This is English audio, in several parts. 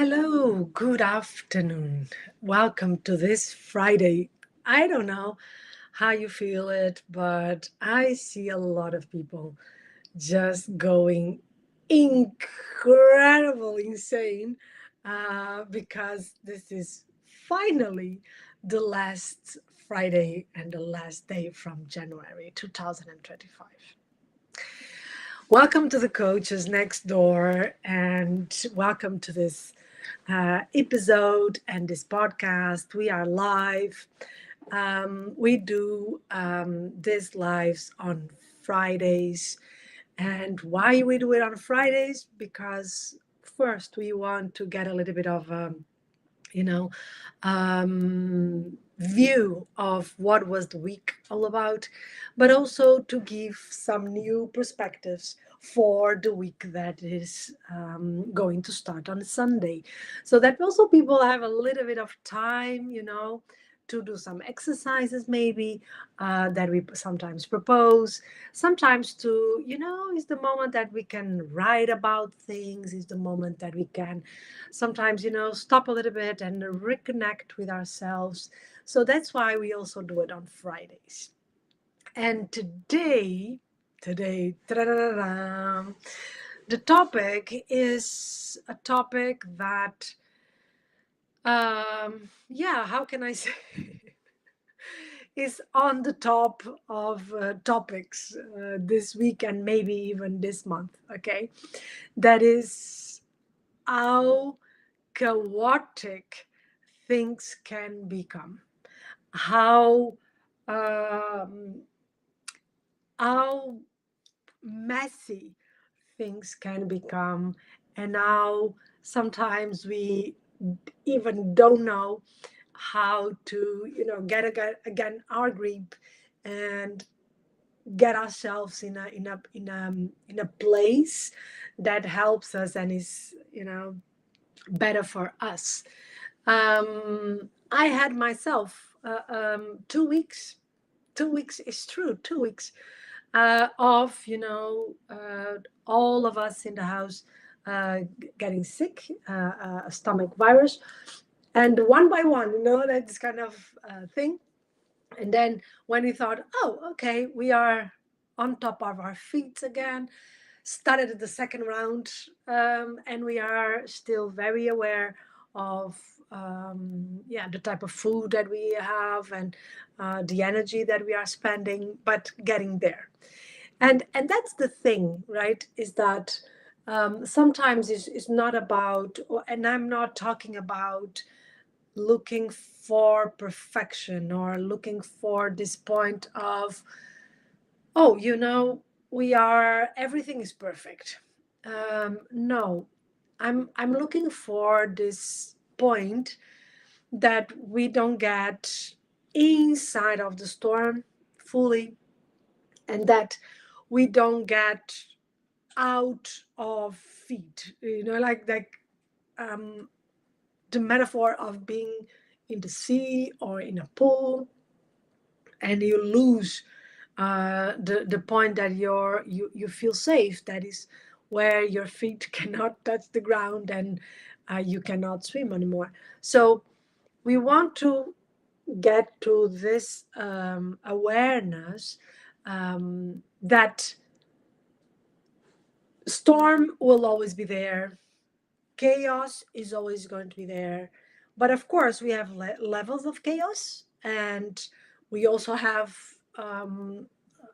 Hello, good afternoon. Welcome to this Friday. I don't know how you feel it, but I see a lot of people just going incredible insane because this is finally the last Friday and the last day from January 2025. Welcome to the Coaches Next Door, and welcome to this episode and this podcast. We are live. We do these lives on Fridays. And why we do it on Fridays? Because first, we want to get a little bit of you know, view of what was the week all about, but also to give some new perspectives for the week that is going to start on Sunday. So that also people have a little bit of time, to do some exercises maybe that we sometimes propose. Sometimes to, is the moment that we can write about things, is the moment that we can sometimes stop a little bit and reconnect with ourselves. So that's why we also do it on Fridays. And today ta-da-da-da-da, the topic is a topic that yeah, how can I say is on the top of topics this week and maybe even this month. Okay, that is how chaotic things can become, how um, how messy things can become, and how sometimes we even don't know how to again our grip and get ourselves in a place that helps us and is better for us. I had myself 2 weeks. 2 weeks is true. 2 weeks of all of us in the house getting sick, a stomach virus, and one by one, that's kind of thing. And then when we thought, oh, okay, we are on top of our feet again, started the second round, and we are still very aware of the type of food that we have and the energy that we are spending, but getting there. And that's the thing, right? Is that sometimes it's not about, and I'm not talking about looking for perfection or looking for this point of, oh, we are, everything is perfect. No, I'm looking for this point that we don't get inside of the storm fully, and that we don't get out of feet, like um, the metaphor of being in the sea or in a pool, and you lose the point that you feel safe. That is where your feet cannot touch the ground, and you cannot swim anymore. So we want to get to this awareness that storm will always be there, chaos is always going to be there, but of course we have levels of chaos, and we also have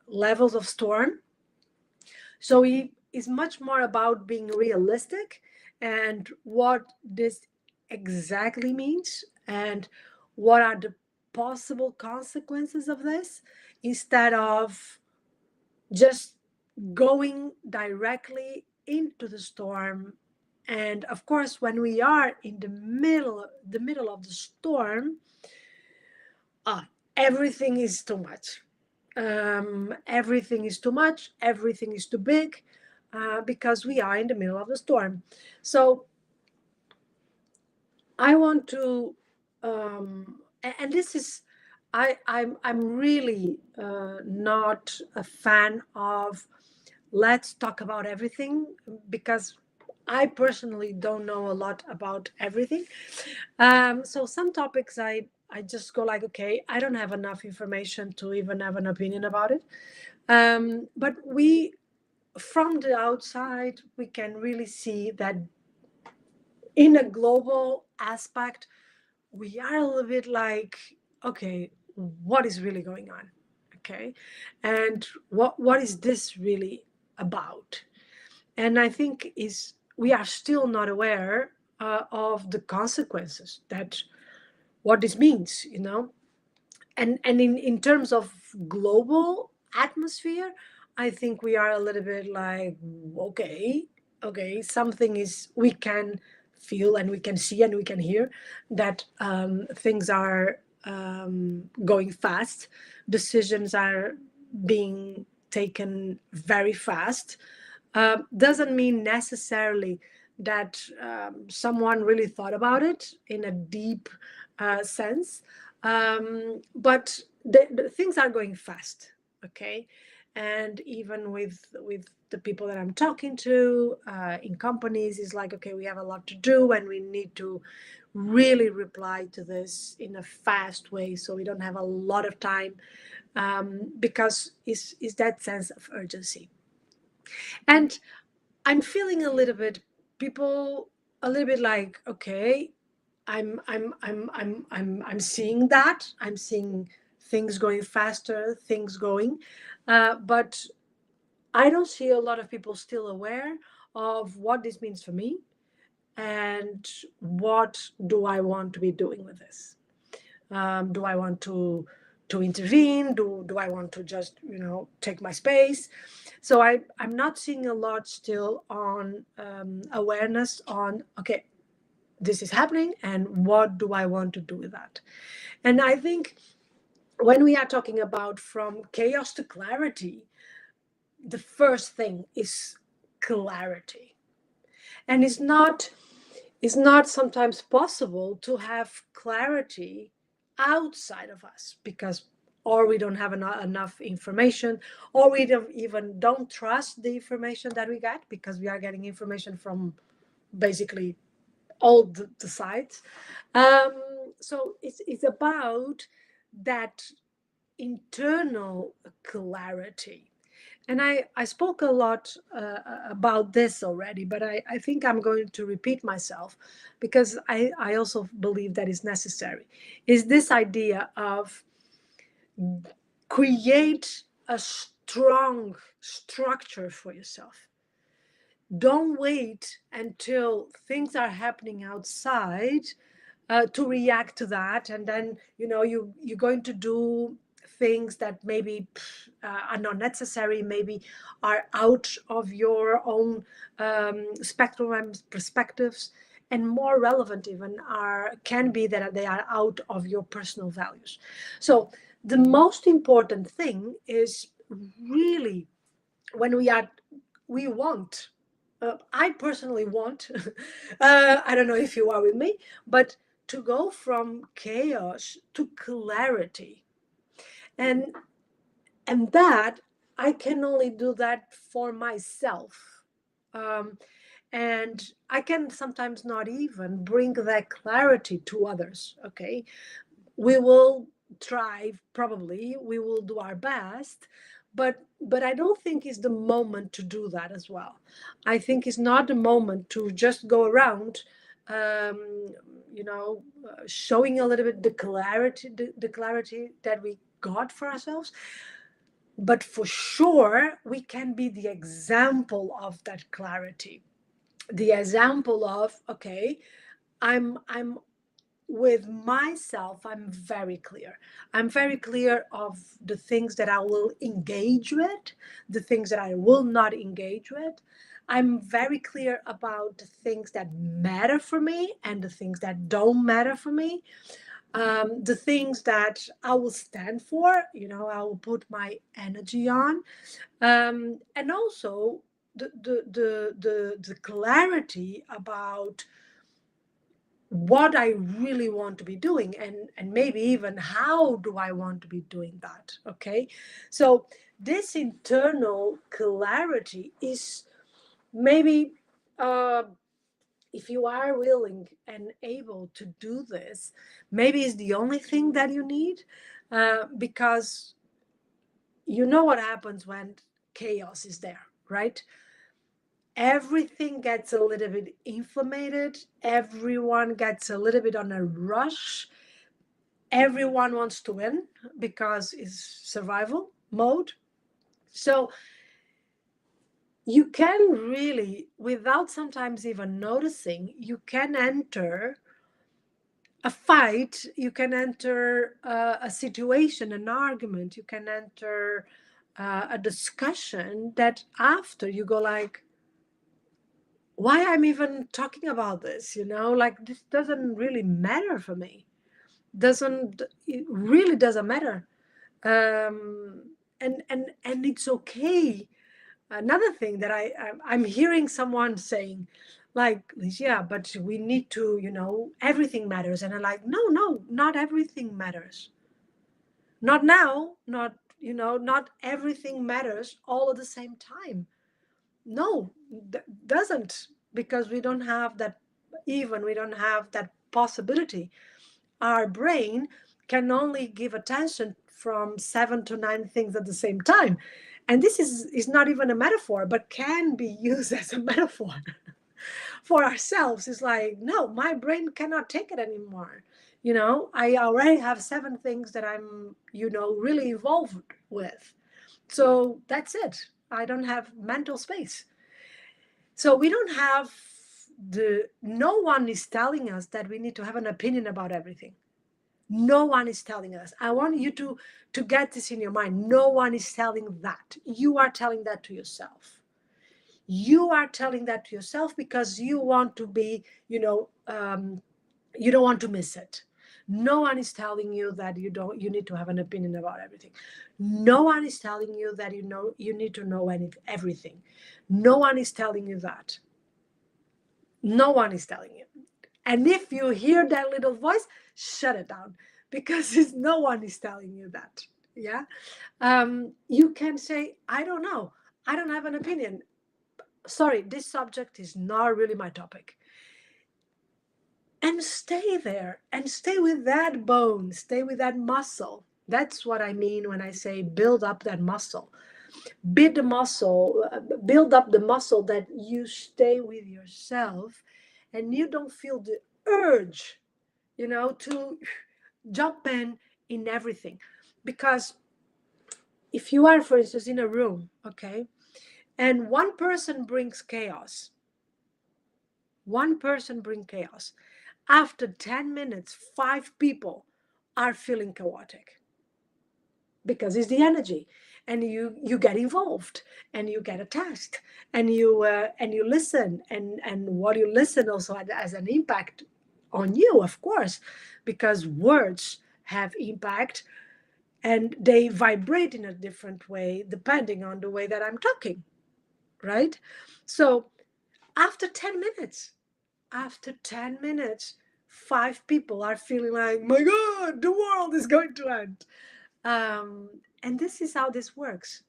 levels of storm. So it is much more about being realistic and what this exactly means, and what are the possible consequences of this, instead of just going directly into the storm. And of course, when we are in the middle of the storm, uh, everything is too much. Everything is too much. Everything is too big, because we are in the middle of the storm. So I want to, and this is, I'm really not a fan of let's talk about everything, because I personally don't know a lot about everything. So some topics I just go like, okay, I don't have enough information to even have an opinion about it. But we, from the outside, we can really see that in a global aspect, we are a little bit like, okay, what is really going on? Okay. And what is this really about? And I think is we are still not aware of the consequences that what this means, and in terms of global atmosphere, I think we are a little bit like, okay, okay, something is, we can feel and we can see and we can hear that things are going fast, decisions are being taken very fast. Doesn't mean necessarily that someone really thought about it in a deep sense, but the things are going fast, okay. And even with the people that I'm talking to in companies, is like, okay, we have a lot to do and we need to really reply to this in a fast way, so we don't have a lot of time, because is that sense of urgency. And I'm feeling a little bit, people a little bit like, okay, I'm seeing that. I'm seeing things going faster, things going, but I don't see a lot of people still aware of what this means for me and what do I want to be doing with this. Do I want to intervene? Do I want to just take my space? So I'm not seeing a lot still on awareness on, okay, this is happening and what do I want to do with that. And I think when we are talking about from chaos to clarity, the first thing is clarity. And it's not sometimes possible to have clarity outside of us, because or we don't have enough information, or we don't trust the information that we get, because we are getting information from basically all the sides. um, so it's about that internal clarity. And I spoke a lot about this already, but I think I'm going to repeat myself, because I also believe that is necessary. Is this idea of create a strong structure for yourself. Don't wait until things are happening outside to react to that, and then you're going to do things that maybe are not necessary, maybe are out of your own spectrum and perspectives, and more relevant even are can be that they are out of your personal values. So the most important thing is really, when we want, I personally want, I don't know if you are with me, but to go from chaos to clarity. And that I can only do that for myself. Um, and I can sometimes not even bring that clarity to others. Okay. We will try, probably we will do our best, but I don't think it's the moment to do that as well. I think it's not the moment to just go around showing a little bit the clarity that we got for ourselves. But for sure we can be the example of that clarity, the example of, okay, I'm with myself, I'm very clear. I'm very clear of the things that I will engage with, the things that I will not engage with. I'm very clear about the things that matter for me and the things that don't matter for me. The things that I will stand for, I will put my energy on. And also the clarity about what I really want to be doing, and maybe even how do I want to be doing that. Okay. So this internal clarity is maybe uh, if you are willing and able to do this, maybe it's the only thing that you need, because you know what happens when chaos is there, right? Everything gets a little bit inflamed, everyone gets a little bit on a rush, everyone wants to win because it's survival mode. So you can really, without sometimes even noticing, you can enter a fight, you can enter a situation, an argument, you can enter a discussion that after you go like, why I'm even talking about this, like this doesn't really matter for me. Doesn't It really doesn't matter. And it's okay. Another thing that I'm hearing someone saying, like, yeah, but we need to, everything matters. And I'm like, no, no, not everything matters. Not now, not everything matters all at the same time. No, doesn't, because we don't have that, even we don't have that possibility. Our brain can only give attention from 7 to 9 things at the same time. And this is not even a metaphor, but can be used as a metaphor for ourselves. It's like, no, my brain cannot take it anymore. I already have 7 things that I'm, really involved with. So that's it. I don't have mental space. So we don't have no one is telling us that we need to have an opinion about everything. No one is telling us. I want you to get this in your mind. No one is telling that. You are telling that to yourself. You are telling that to yourself because you want to be, you don't want to miss it. No one is telling you that you need to have an opinion about everything. No one is telling you that you need to know everything. No one is telling you that. No one is telling you. And if you hear that little voice, shut it down, because no one is telling you that. Yeah. You can say, I don't know. I don't have an opinion. Sorry, this subject is not really my topic. And stay there and stay with that bone, stay with that muscle. That's what I mean when I say build up that muscle. Build up the muscle that you stay with yourself and you don't feel the urge, to jump in everything. Because if you are, for instance, in a room, okay, and one person brings chaos, after 10 minutes, 5 people are feeling chaotic because it's the energy. And you get involved and you get attached and you listen, and what you listen also has an impact on you, of course, because words have impact and they vibrate in a different way depending on the way that I'm talking, right? So after 10 minutes, after 10 minutes, 5 people are feeling like, my God, the world is going to end. And this is how this works.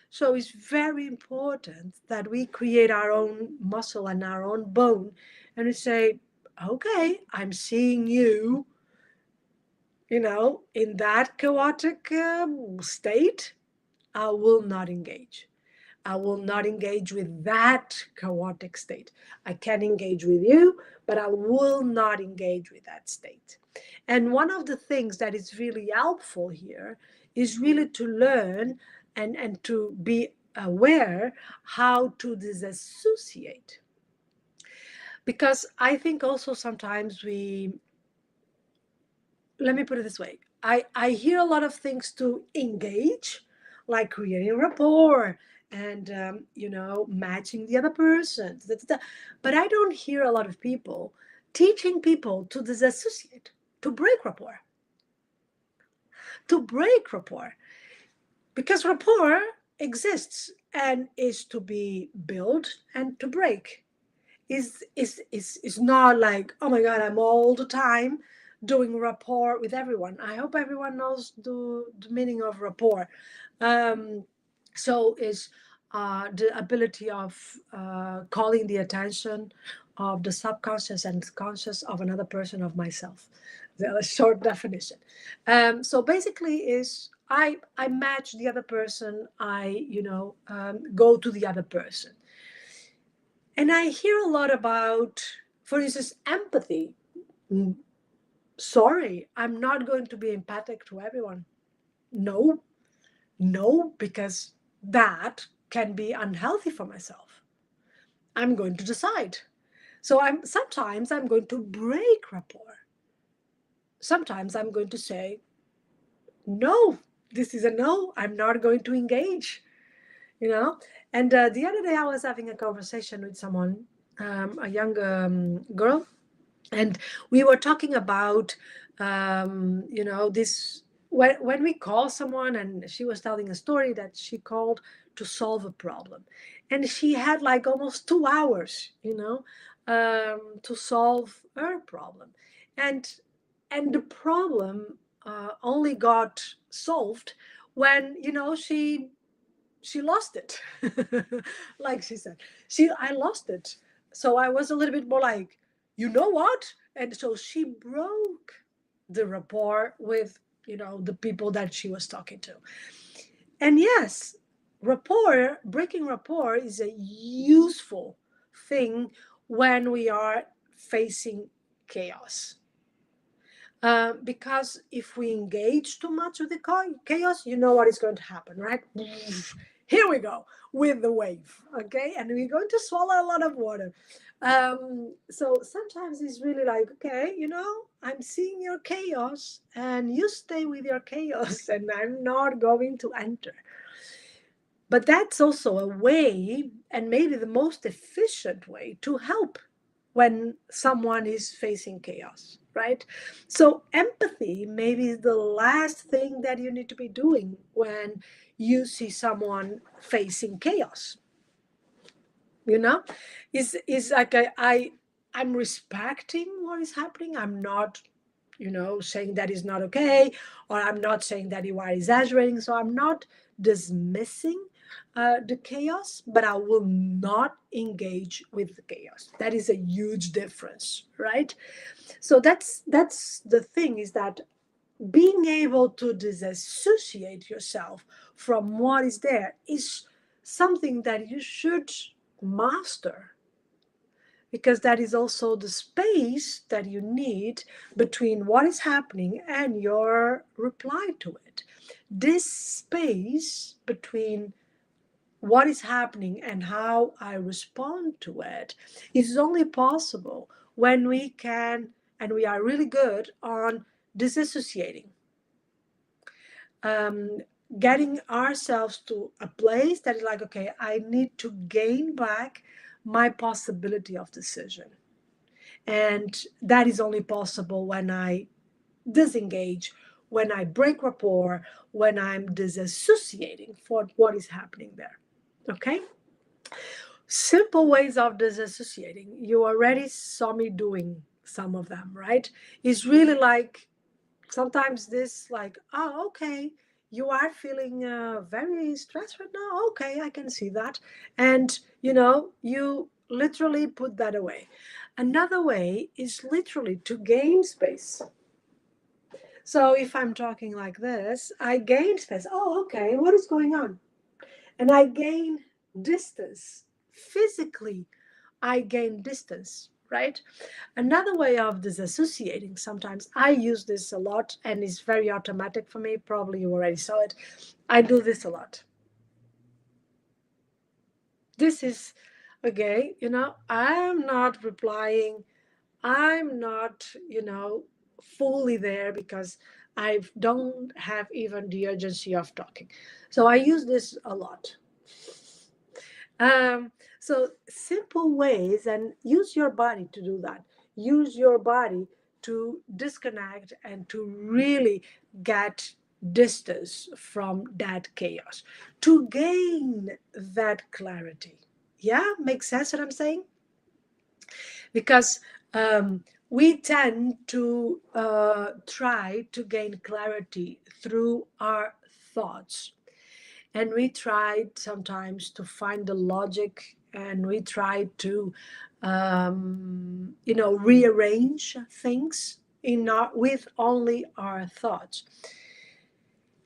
So it's very important that we create our own muscle and our own bone, and we say, okay, I'm seeing you, in that chaotic state. I will not engage. I will not engage with that chaotic state. I can engage with you, but I will not engage with that state. And one of the things that is really helpful here is really to learn and to be aware how to disassociate. Because I think also sometimes let me put it this way. I hear a lot of things to engage, like creating rapport and, matching the other person. But I don't hear a lot of people teaching people to disassociate, to break rapport, to break rapport. Because rapport exists and is to be built and to break. Is not like, oh my God, I'm all the time doing rapport with everyone. I hope everyone knows the meaning of rapport. So is the ability of calling the attention of the subconscious and conscious of another person, of myself. The short definition. So basically, is I match the other person. I go to the other person, and I hear a lot about, for instance, empathy. Mm, Sorry, I'm not going to be empathic to everyone. No, no, because that can be unhealthy for myself. I'm going to decide. So I'm going to break rapport. Sometimes I'm going to say, no, this is a no. I'm not going to engage, you know. And the other day I was having a conversation with someone, a young girl, and we were talking about this, when we call someone, and she was telling a story that she called to solve a problem, and she had like almost 2 hours to solve her problem, and the problem only got solved when she lost it. Like she said, I lost it. So I was a little bit more like, you know what? And so she broke the rapport with the people that she was talking to. And yes, breaking rapport is a useful thing when we are facing chaos. Because if we engage too much with the chaos, you know what is going to happen, right? Here we go with the wave, okay? And we're going to swallow a lot of water. So sometimes it's really like, okay, I'm seeing your chaos and you stay with your chaos and I'm not going to enter. But that's also a way, and maybe the most efficient way, to help when someone is facing chaos, right? So empathy maybe is the last thing that you need to be doing when you see someone facing chaos. Is like I'm respecting what is happening. I'm not saying that is not okay, or I'm not saying that you are exaggerating. So I'm not dismissing the chaos, but I will not engage with the chaos. That is a huge difference, right? So that's the thing, is that being able to disassociate yourself from what is there is something that you should master, because that is also the space that you need between what is happening and your reply to it. This space between what is happening and how I respond to it is only possible when we can, and we are really good on disassociating, um, getting ourselves to a place that is like, okay, I need to gain back my possibility of decision. And that is only possible when I disengage, when I break rapport, when I'm disassociating for what is happening there. Okay? Simple ways of disassociating. You already saw me doing some of them, right? It's really like sometimes this, like, oh, okay, you are feeling very stressed right now. Okay, I can see that. And, you literally put that away. Another way is literally to gain space. So if I'm talking like this, I gain space. Oh, okay, what is going on? And I gain distance. Physically, I gain distance, right? Another way of disassociating, sometimes I use this a lot and it's very automatic for me. Probably you already saw it. I do this a lot. This is, okay, I'm not replying. I'm not, fully there because I don't have even the urgency of talking. So I use this a lot. Um, so simple ways, and use your body to do that. Use your body to disconnect and to really get distance from that chaos, to gain that clarity. Yeah, makes sense what I'm saying? Because we tend to try to gain clarity through our thoughts. and we try sometimes to find the logic, and we try to rearrange things with only our thoughts.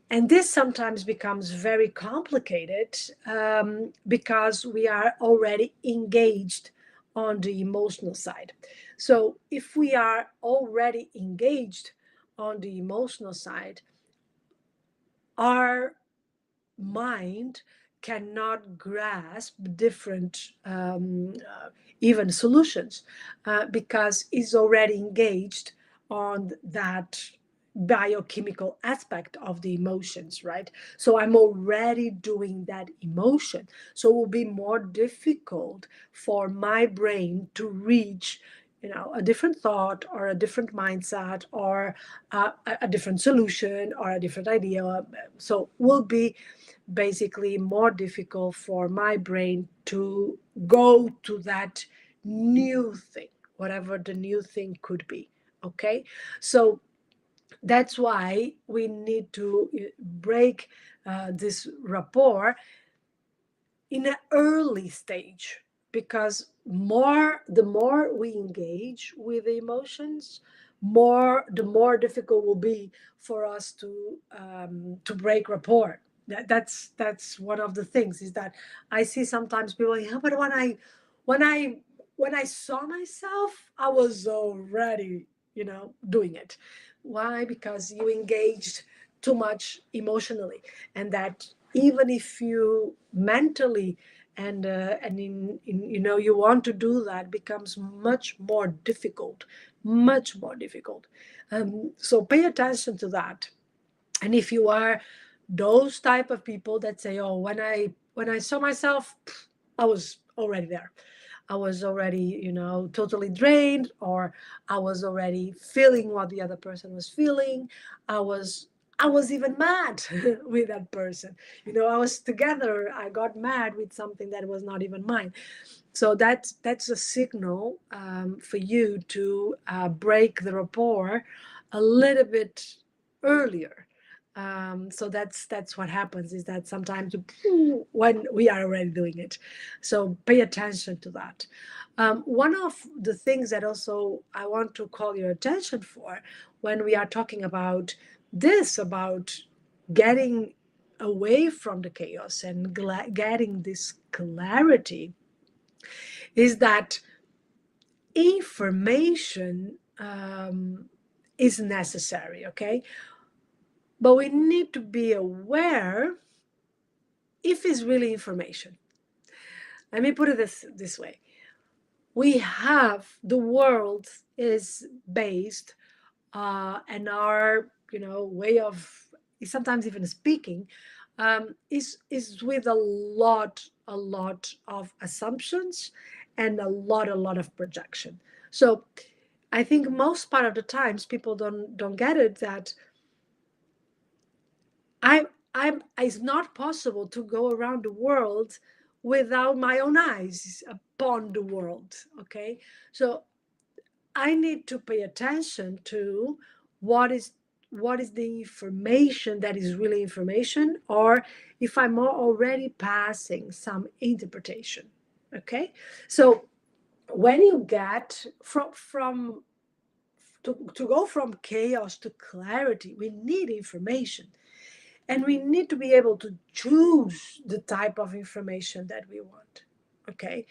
And this sometimes becomes very complicated because we are already engaged on the emotional side. So if we are already engaged on the emotional side, our mind cannot grasp different even solutions because it's already engaged on that biochemical aspect of the emotions, right? So I'm already doing that emotion, so it will be more difficult for my brain to reach a different thought or a different mindset or a different solution or a different idea. So will be basically more difficult for my brain to go to that new thing, whatever the new thing could be. Okay, so that's why we need to break this rapport in an early stage, because the more we engage with the emotions, the more difficult will be for us to break rapport. That's one of the things, is that I see sometimes people, yeah, but when I when I saw myself, I was already doing it. Why? Because you engaged too much emotionally, and that even if you mentally and in you want to do that, becomes much more difficult. So pay attention to that. And if you are those type of people that say, oh, when I saw myself, I was already there, I was already, totally drained, or I was already feeling what the other person was feeling. I was I was even mad with that person. I was together. I got mad with something that was not even mine. So that's a signal for you to break the rapport a little bit earlier. So that's what happens, is that sometimes when we are already doing it. So pay attention to that. One of the things that also I want to call your attention for, when we are talking about this, about getting away from the chaos and getting this clarity, is that information is necessary, okay? But we need to be aware if it's really information. Let me put it this way. We have, the world is based, and our way of sometimes even speaking is with a lot of assumptions and a lot of projection. So I think most part of the times people don't get it, that it's not possible to go around the world without my own eyes upon the world. Okay, so I need to pay attention to what is what is the information that is really information, or if I'm already passing some interpretation. Okay, so when you get to go from chaos to clarity, we need information, and we need to be able to choose the type of information that we want. Okay,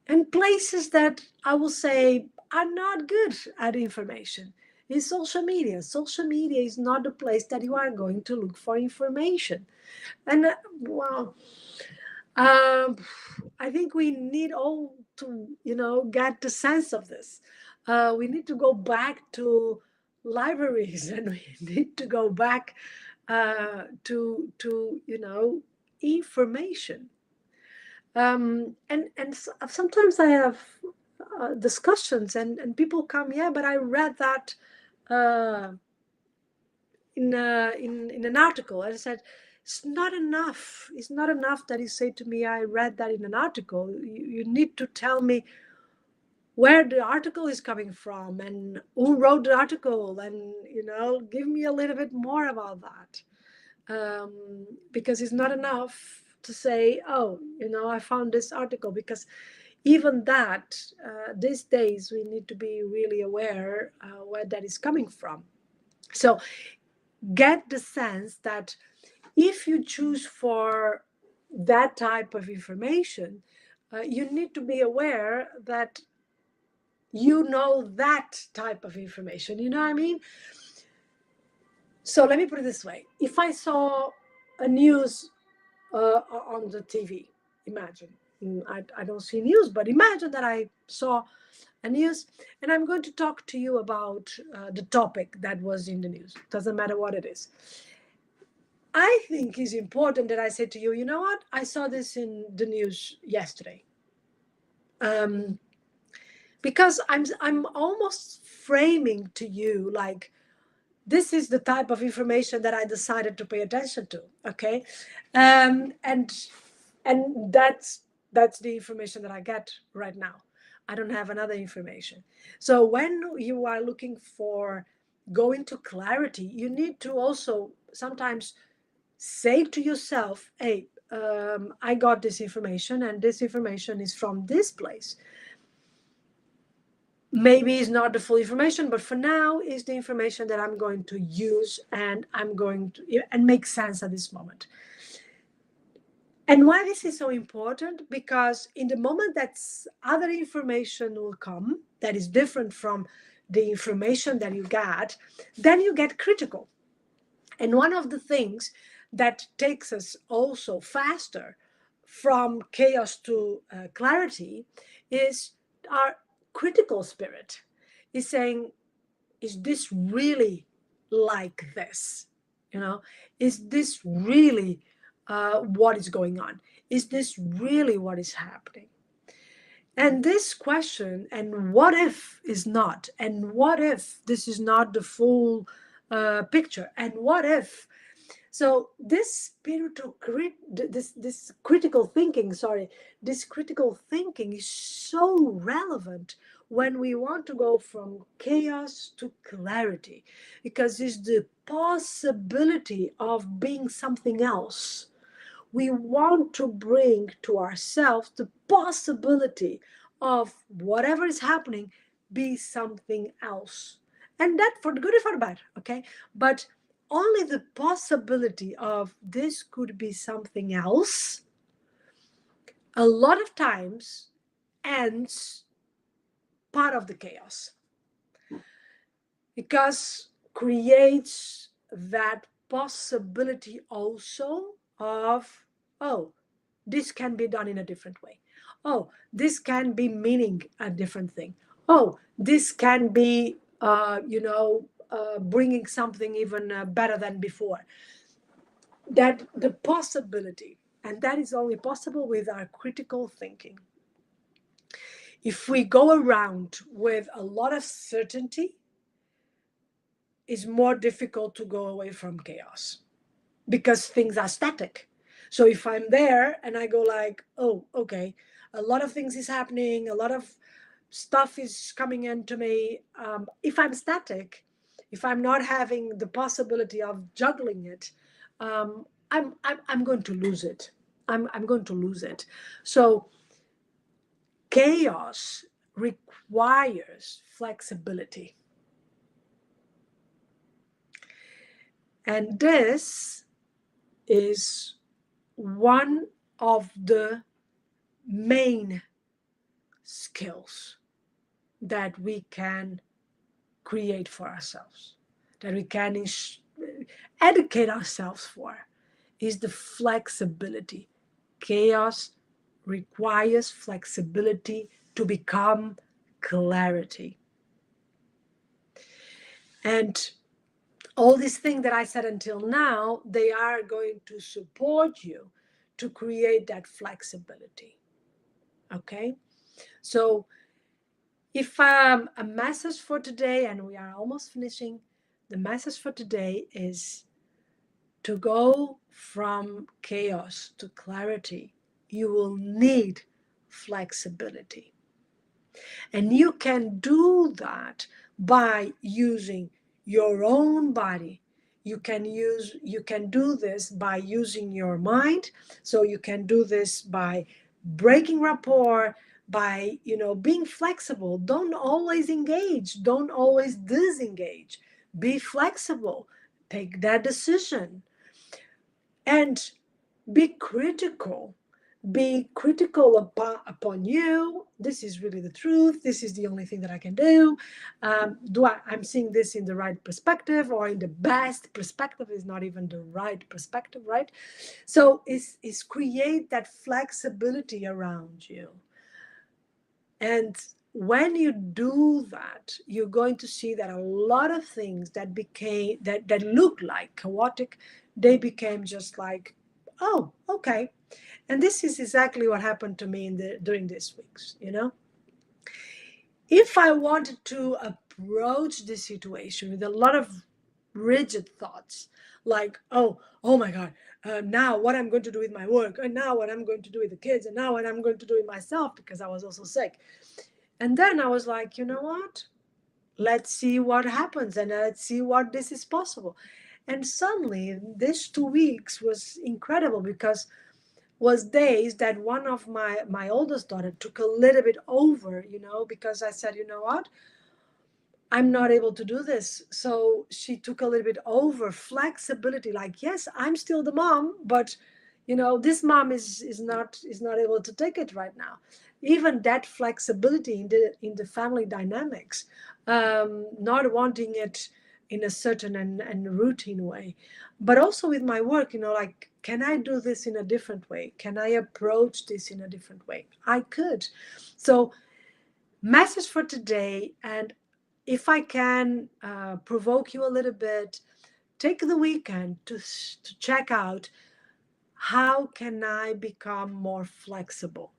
and places that I will say are not good at information is social media. Social media is not the place that you are going to look for information. And well, um, I think we need all to, get the sense of this. We need to go back to libraries, and we need to go back to information. And sometimes I have discussions, and people come, yeah, but I read that uh, in an article. And I said, it's not enough. It's not enough that you say to me, I read that in an article. You need to tell me where the article is coming from and who wrote the article, and give me a little bit more about that. Because it's not enough to say, oh, I found this article, because even that, these days, we need to be really aware where that is coming from. So get the sense that if you choose for that type of information, you need to be aware that that type of information. You know what I mean? So let me put it this way. If I saw a news on the TV, imagine, I don't see news, but imagine that I saw a news, and I'm going to talk to you about the topic that was in the news. Doesn't matter what it is. I think it's important that I say to you, you know what? I saw this in the news yesterday. Um, because I'm almost framing to you like, this is the type of information that I decided to pay attention to. Okay, and that's the information that I get right now. I don't have another information. So when you are looking for going to clarity, you need to also sometimes say to yourself, hey, I got this information, and this information is from this place. Maybe it's not the full information, but for now is the information that I'm going to use, and I'm going to and make sense at this moment. And why this is so important? Because in the moment that other information will come that is different from the information that you got, then you get critical. And one of the things that takes us also faster from chaos to clarity is our critical spirit is saying, is this really like this? Is this really what is going on? Is this really what is happening? And this question, and what if is not, and what if this is not the full picture, and what if? So this this critical thinking, this critical thinking is so relevant when we want to go from chaos to clarity, because it's the possibility of being something else. We want to bring to ourselves the possibility of whatever is happening be something else. And that for the good or for the bad, okay? But only the possibility of this could be something else a lot of times ends part of the chaos, because creates that possibility also of, oh, this can be done in a different way. Oh, this can be meaning a different thing. Oh, this can be, bringing something even better than before. That the possibility, and that is only possible with our critical thinking. If we go around with a lot of certainty, it's more difficult to go away from chaos, because things are static. So if I'm there and I go like, oh, okay, a lot of things is happening, a lot of stuff is coming into me. If I'm static, if I'm not having the possibility of juggling it, I'm going to lose it. I'm going to lose it. So chaos requires flexibility. And this is one of the main skills that we can create for ourselves, that we can educate ourselves for, is the flexibility. Chaos requires flexibility to become clarity. And all these things that I said until now, they are going to support you to create that flexibility. Okay? So if a message for today, and we are almost finishing, the message for today is to go from chaos to clarity, you will need flexibility. And you can do that by using your own body, You can do this by using your mind. So you can do this by breaking rapport, by being flexible. Don't always engage, don't always disengage. Be flexible, take that decision, and be critical. Be critical upon you. This is really the truth. This is the only thing that I can do. I'm seeing this in the right perspective, or in the best perspective? Is not even the right perspective, right? So is create that flexibility around you. And when you do that, you're going to see that a lot of things that look like chaotic, they became just like, oh, okay. And this is exactly what happened to me during these weeks. If I wanted to approach this situation with a lot of rigid thoughts, like, oh my God, now what I'm going to do with my work, and now what I'm going to do with the kids, and now what I'm going to do with myself, because I was also sick. And then I was like, you know what? Let's see what happens, and let's see what this is possible. And suddenly, these 2 weeks was incredible, because was days that one of my oldest daughter took a little bit over, because I said, you know what? I'm not able to do this. So she took a little bit over flexibility, like, yes, I'm still the mom, but this mom is not able to take it right now. Even that flexibility in the family dynamics, not wanting it in a certain and routine way. But also with my work, like, can I do this in a different way? Can I approach this in a different way? I could. So, message for today, and if I can provoke you a little bit, take the weekend to check out, how can I become more flexible?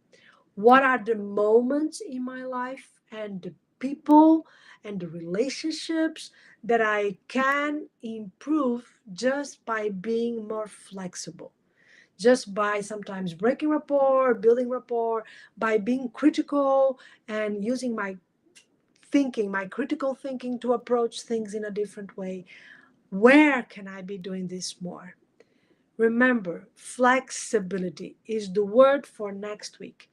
What are the moments in my life and the people and the relationships that I can improve just by being more flexible? Just by sometimes breaking rapport, building rapport, by being critical and using my critical thinking to approach things in a different way. Where can I be doing this more? Remember, flexibility is the word for next week.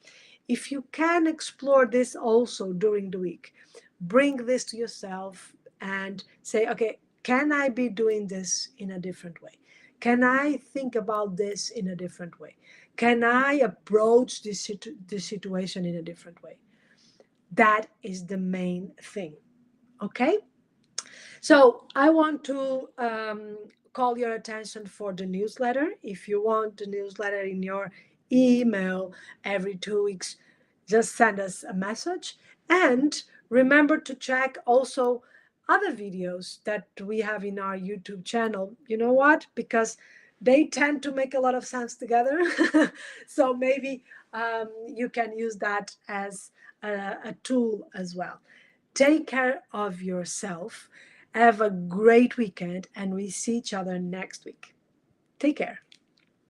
If you can explore this also during the week, bring this to yourself and say, okay, can I be doing this in a different way? Can I think about this in a different way? Can I approach this situation in a different way? That is the main thing. Okay? So I want to call your attention for the newsletter. If you want the newsletter in your email every 2 weeks, just send us a message. And remember to check also other videos that we have in our YouTube channel. You know what? Because they tend to make a lot of sense together. So maybe you can use that as a tool as well. Take care of yourself. Have a great weekend, and we see each other next week. Take care.